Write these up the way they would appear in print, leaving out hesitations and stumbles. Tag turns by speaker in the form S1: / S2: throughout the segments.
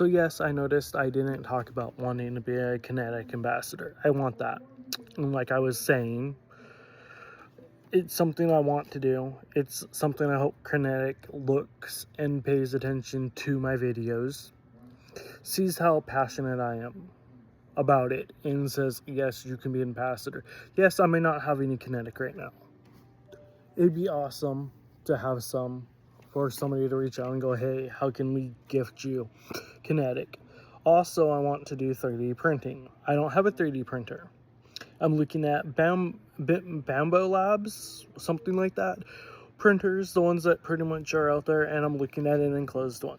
S1: So yes, I noticed I didn't talk about wanting to be a Kinetic ambassador. I want that. And like I was saying, it's something I want to do. It's something I hope Kinetic looks and pays attention to my videos, sees how passionate I am about it, and says, yes, you can be an ambassador. Yes, I may not have any Kinetic right now. It'd be awesome to have some, for somebody to reach out and go, hey, how can we gift you Kinetic? Also, I want to do 3D printing. I don't have a 3D printer. I'm looking at Bambo Labs, something like that. Printers, the ones that pretty much are out there, and I'm looking at an enclosed one.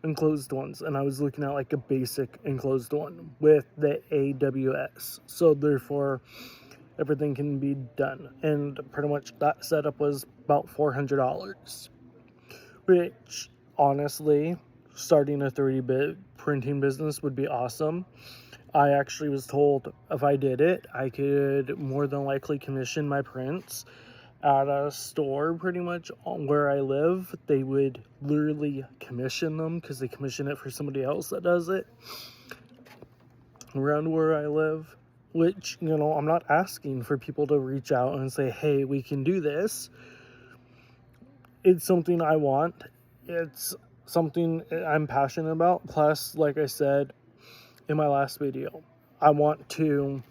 S1: Enclosed ones, and I was looking at like a basic enclosed one with the AWS. So therefore, everything can be done. And pretty much that setup was about $400, which honestly, starting a 3D printing business would be awesome. I actually was told if I did it, I could more than likely commission my prints at a store pretty much where I live. They would literally commission them because they commission it for somebody else that does it around where I live. Which, I'm not asking for people to reach out and say, hey, we can do this. It's something I want. It's something I'm passionate about. Plus, like I said in my last video, I want to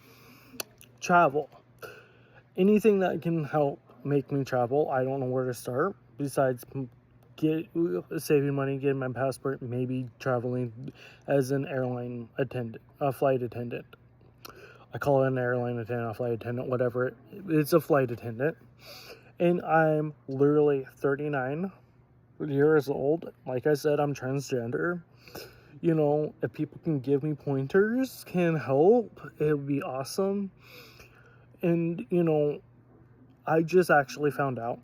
S1: travel. Anything that can help make me travel. I don't know where to start besides saving money, getting my passport, maybe traveling as an airline attendant, a flight attendant. I call it an airline attendant, a flight attendant, whatever. It's a flight attendant. And I'm literally 39 years old. Like I said, I'm transgender. If people can give me pointers, can help, it would be awesome. And, I just actually found out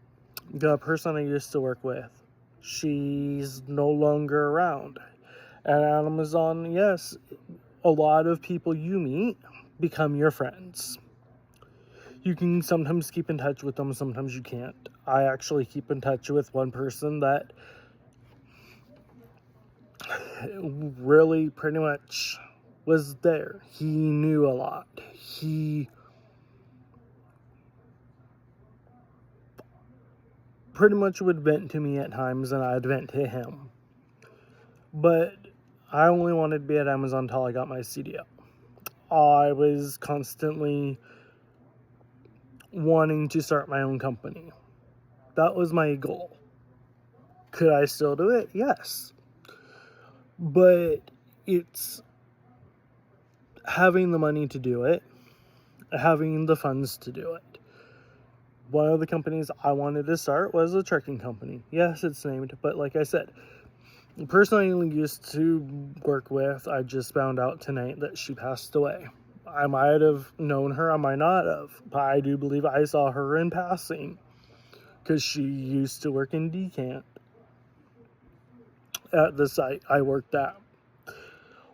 S1: the person I used to work with, she's no longer around. At Amazon, yes, a lot of people you meet become your friends. You can sometimes keep in touch with them, sometimes you can't. I actually keep in touch with one person that really pretty much was there. He knew a lot. He pretty much would vent to me at times, and I'd vent to him. But I only wanted to be at Amazon until I got my CDL. I was constantly wanting to start my own company. That was my goal. Could I still do it? Yes. But it's having the money to do it, having the funds to do it. One of the companies I wanted to start was a trucking company. Yes, it's named, but like I said, the person I used to work with, I just found out tonight that she passed away. I might have known her, I might not have, but I do believe I saw her in passing because she used to work in Decant at the site I worked at,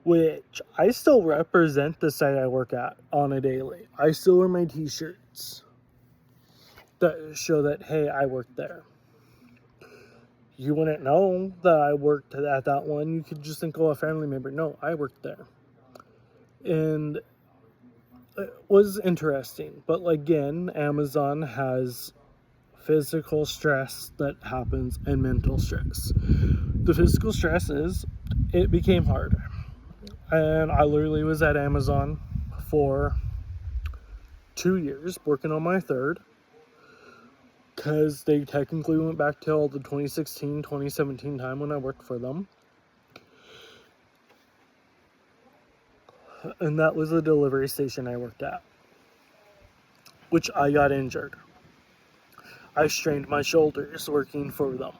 S1: which I still represent the site I work at on a daily. I still wear my t-shirts that show that, hey, I worked there. You wouldn't know that I worked at that one. You could just think, oh, a family member. No, I worked there. And it was interesting. But again, Amazon has physical stress that happens and mental stress. The physical stress is it became hard. And I literally was at Amazon for 2 years, working on my third, because they technically went back till the 2016, 2017 time when I worked for them. And that was the delivery station I worked at, which I got injured. I strained my shoulders working for them.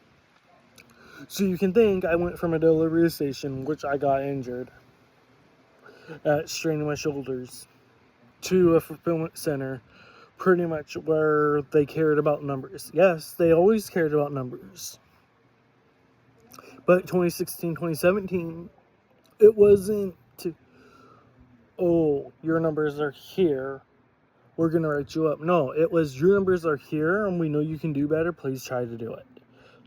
S1: So you can think I went from a delivery station, which I got injured at straining my shoulders, to a fulfillment center, pretty much where they cared about numbers. Yes, they always cared about numbers. But 2016, 2017, it wasn't, oh, your numbers are here, we're going to write you up. No, it was, your numbers are here and we know you can do better, please try to do it.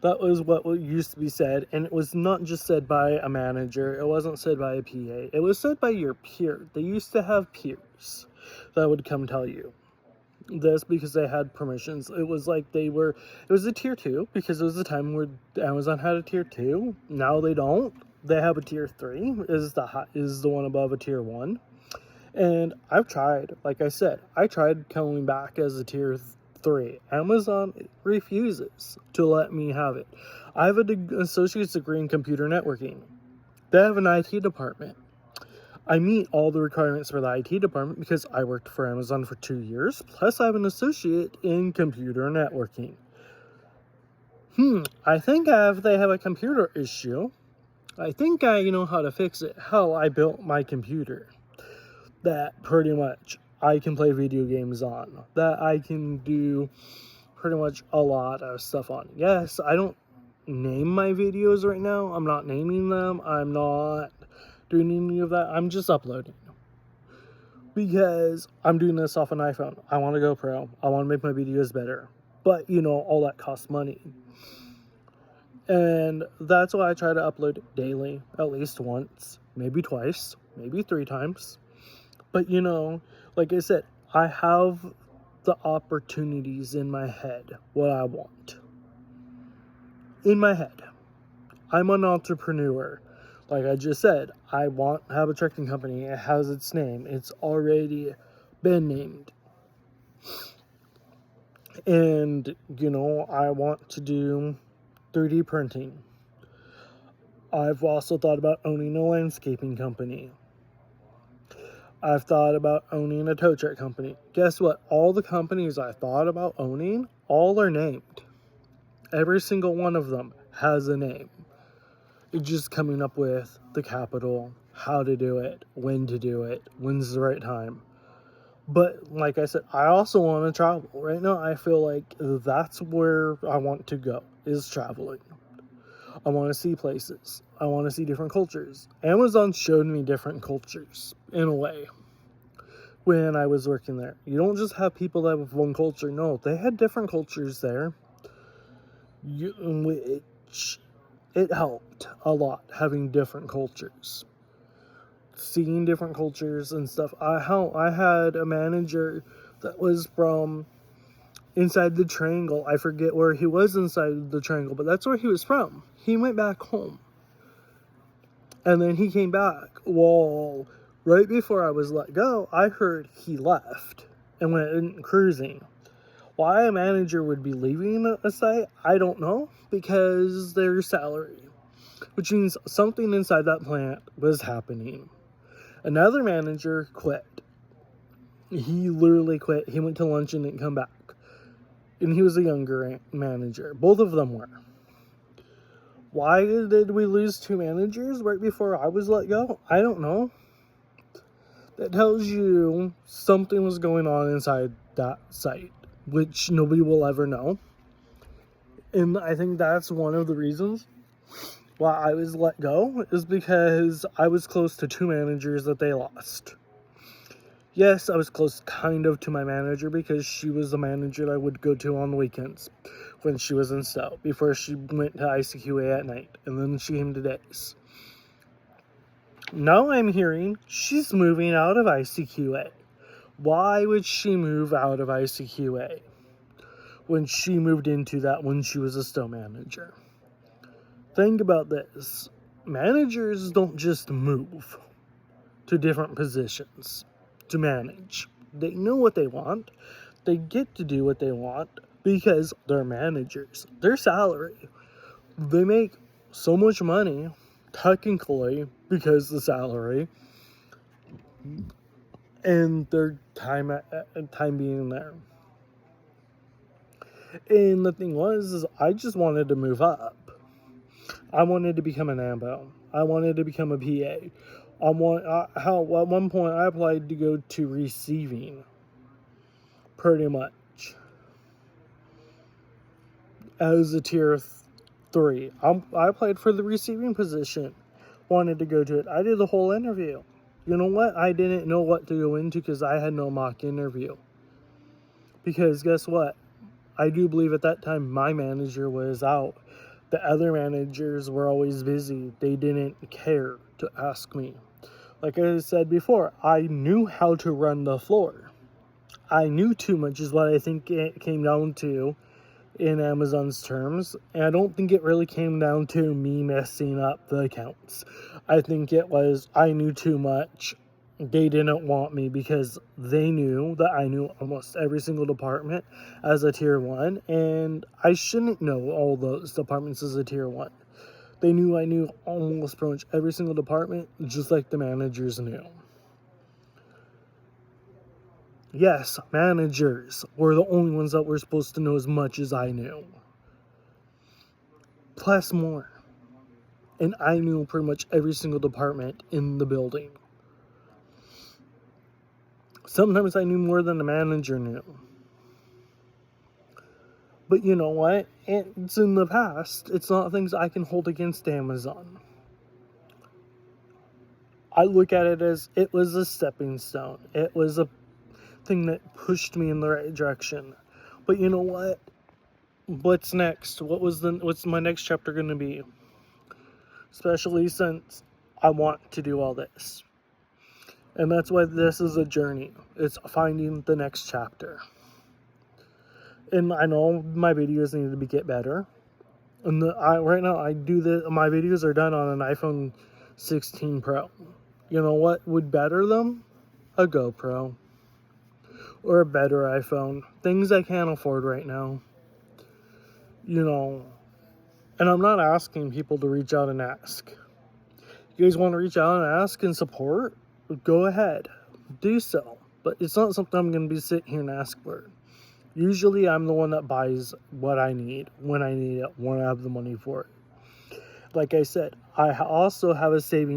S1: That was what used to be said, and it was not just said by a manager, it wasn't said by a PA, it was said by your peer. They used to have peers that would come tell you this because they had permissions. It was like it was a tier 2 because it was a time where Amazon had a tier 2. Now they don't. They have a tier 3, is the one above a tier 1. And I've tried, like I said, I tried coming back as a tier 3. Amazon refuses to let me have it. I have an associate's degree in computer networking. They have an IT department. I meet all the requirements for the IT department because I worked for Amazon for 2 years. Plus, I have an associate in computer networking. I think if they have a computer issue, I think I know how to fix it. How I built my computer. That pretty much I can play video games on. That I can do pretty much a lot of stuff on. Yes, I don't name my videos right now. I'm not naming them. I'm not doing any of that. I'm just uploading. Because I'm doing this off an iPhone. I want to go pro. I want to make my videos better. But, all that costs money. And that's why I try to upload daily. At least once. Maybe twice. Maybe 3 times. But, like I said, I have the opportunities in my head, what I want. In my head. I'm an entrepreneur. Like I just said, I have a trucking company. It has its name. It's already been named. And, I want to do 3D printing. I've also thought about owning a landscaping company. I've thought about owning a tow truck company. Guess what? All the companies I thought about owning, all are named. Every single one of them has a name. It's just coming up with the capital, how to do it, when to do it, when's the right time. But like I said, I also want to travel. Right now, I feel like that's where I want to go, is traveling. I want to see places. I want to see different cultures. Amazon showed me different cultures, in a way, when I was working there. You don't just have people that have one culture. No, they had different cultures there. Which it helped a lot, having different cultures. Seeing different cultures and stuff. I had a manager that was from inside the triangle. I forget where he was inside the triangle, but that's where he was from. He went back home. And then he came back. Well, right before I was let go, I heard he left and went cruising. Why a manager would be leaving a site, I don't know, because their salary. Which means something inside that plant was happening. Another manager quit. He literally quit. He went to lunch and didn't come back. And he was a younger manager. Both of them were. Why did we lose 2 managers right before I was let go? I don't know. That tells you something was going on inside that site, which nobody will ever know. And I think that's one of the reasons why I was let go, is because I was close to 2 managers that they lost. Yes, I was close kind of to my manager because she was the manager I would go to on the weekends when she was in Stowe, before she went to ICQA at night, and then she came to days. Now I'm hearing she's moving out of ICQA. Why would she move out of ICQA when she moved into that when she was a Stowe manager? Think about this. Managers don't just move to different positions to manage. They know what they want. They get to do what they want because they're managers. Their salary. They make so much money, technically, because the salary and their time being there. And the thing is I just wanted to move up. I wanted to become an AMBO. I wanted to become a PA. At one point, I applied to go to receiving. Pretty much. As a tier 3. I applied for the receiving position. Wanted to go to it. I did the whole interview. You know what? I didn't know what to go into because I had no mock interview. Because guess what? I do believe at that time my manager was out. The other managers were always busy. They didn't care to ask me. Like I said before, I knew how to run the floor. I knew too much is what I think it came down to in Amazon's terms. And I don't think it really came down to me messing up the accounts. I think it was I knew too much. They didn't want me because they knew that I knew almost every single department as a tier 1, and I shouldn't know all those departments as a tier 1. They knew I knew almost pretty much every single department, just like the managers knew. Yes, managers were the only ones that were supposed to know as much as I knew. Plus more. And I knew pretty much every single department in the building. Sometimes I knew more than the manager knew. But you know what? It's in the past. It's not things I can hold against Amazon. I look at it as it was a stepping stone. It was a thing that pushed me in the right direction. But you know what? What's next? What's my next chapter going to be? Especially since I want to do all this. And that's why this is a journey. It's finding the next chapter. And I know my videos need to get better. And right now my videos are done on an iPhone 16 Pro. You know what would better them? A GoPro. Or a better iPhone. Things I can't afford right now. You know. And I'm not asking people to reach out and ask. You guys want to reach out and ask and support? Go ahead. Do so. But it's not something I'm going to be sitting here and ask for. Usually I'm the one that buys what I need, when I need it, when I have the money for it. Like I said, I also have a savings